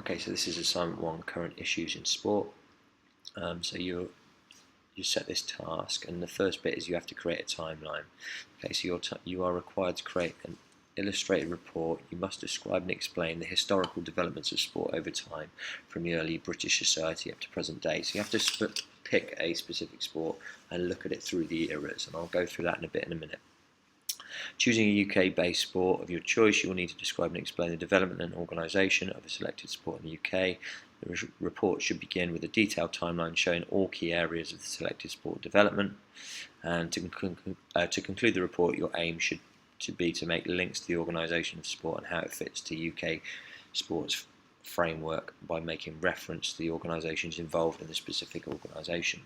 Okay, so this is assignment 1, current issues in sport. So you set this task, and the first bit is you have to create a timeline. Okay, so you are required to create an illustrated report. You must describe and explain the historical developments of sport over time, from the early British society up to present day. So you have to pick a specific sport and look at it through the eras, and I'll go through that in a minute. Choosing a UK-based sport of your choice, you will need to describe and explain the development and organisation of a selected sport in the UK. The report should begin with a detailed timeline showing all key areas of the selected sport development. And to conclude the report, your aim should be to make links to the organisation of the sport and how it fits to UK sports framework by making reference to the organisations involved in the specific organisation.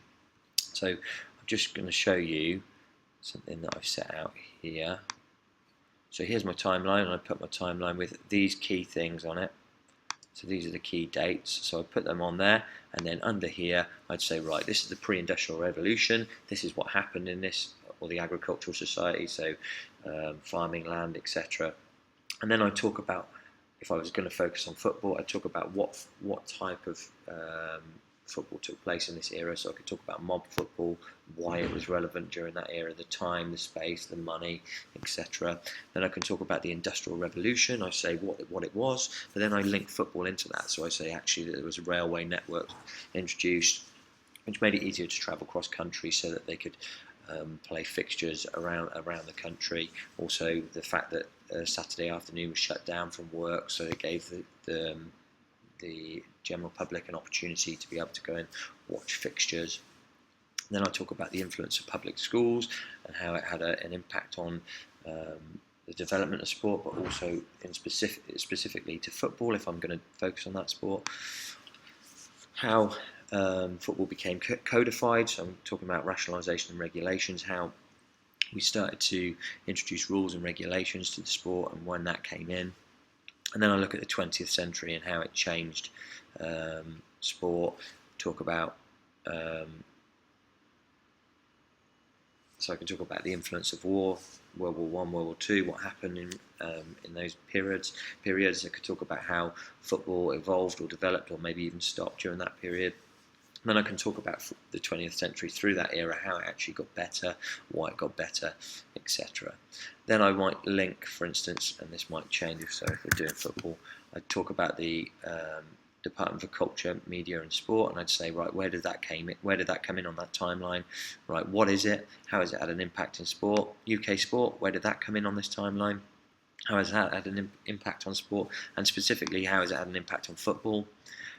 So I'm just going to show you something that I've set out here. So here's my timeline, and I put my timeline with these key things on it. So these are the key dates, so I put them on there, and then under here I'd say, right, this is the pre-industrial revolution, this is what happened in this, or the agricultural society, so farming land, etc. And then I talk about, if I was going to focus on football, I'd talk about what type of football took place in this era. So I could talk about mob football, why it was relevant during that era, the time, the space, the money, etc. Then I can talk about the Industrial Revolution. I say what it was, but then I link football into that. So I say actually that there was a railway network introduced, which made it easier to travel cross country, so that they could play fixtures around the country. Also, the fact that Saturday afternoon was shut down from work, so it gave the general public an opportunity to be able to go and watch fixtures. And then I talk about the influence of public schools and how it had an impact on the development of sport, but also in specifically to football, if I'm going to focus on that sport. How football became codified, so I'm talking about rationalisation and regulations, how we started to introduce rules and regulations to the sport and when that came in. And then I look at the 20th century and how it changed sport. Talk about so I can talk about the influence of war, World War I, World War II, what happened in those periods. I could talk about how football evolved or developed or maybe even stopped during that period. And then I can talk about the 20th century through that era, how it actually got better, why it got better, etc. Then I might link, for instance, and this might change if we're doing football, I'd talk about the Department for Culture, Media and Sport, and I'd say, right, where did that come in on that timeline? Right, what is it? How has it had an impact in sport? UK sport, where did that come in on this timeline? How has that had an impact on sport? And specifically, how has it had an impact on football?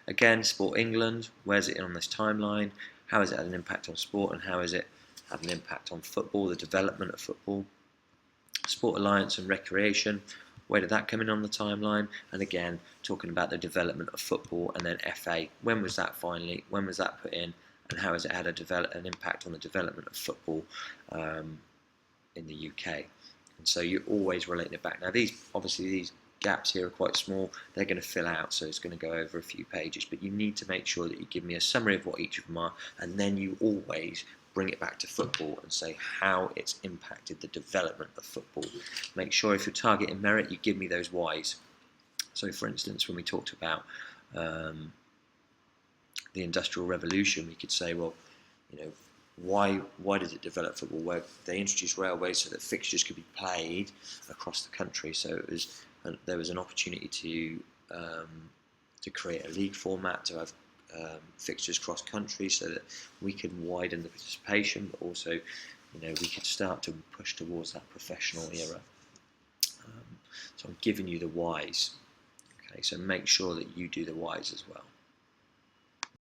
Again, Sport England, where's it in on this timeline? How has it had an impact on sport, and how has it had an impact on football, the development of football? Sport Alliance and Recreation, where did that come in on the timeline? And again, talking about the development of football. And then FA, when was that put in, and how has it had an impact on the development of football in the UK? And so you're always relating it back. Now these gaps here are quite small, they're going to fill out, so it's going to go over a few pages, but you need to make sure that you give me a summary of what each of them are, and then you always bring it back to football and say how it's impacted the development of football. Make sure if you're targeting merit, you give me those whys. So for instance, when we talked about the Industrial Revolution, we could say, well, why did it develop football? Where they introduced railways so that fixtures could be played across the country, so there was an opportunity to create a league format, to have fixtures cross country, so that we could widen the participation, but also we could start to push towards that professional era. So I'm giving you the whys. Okay, so make sure that you do the whys as well.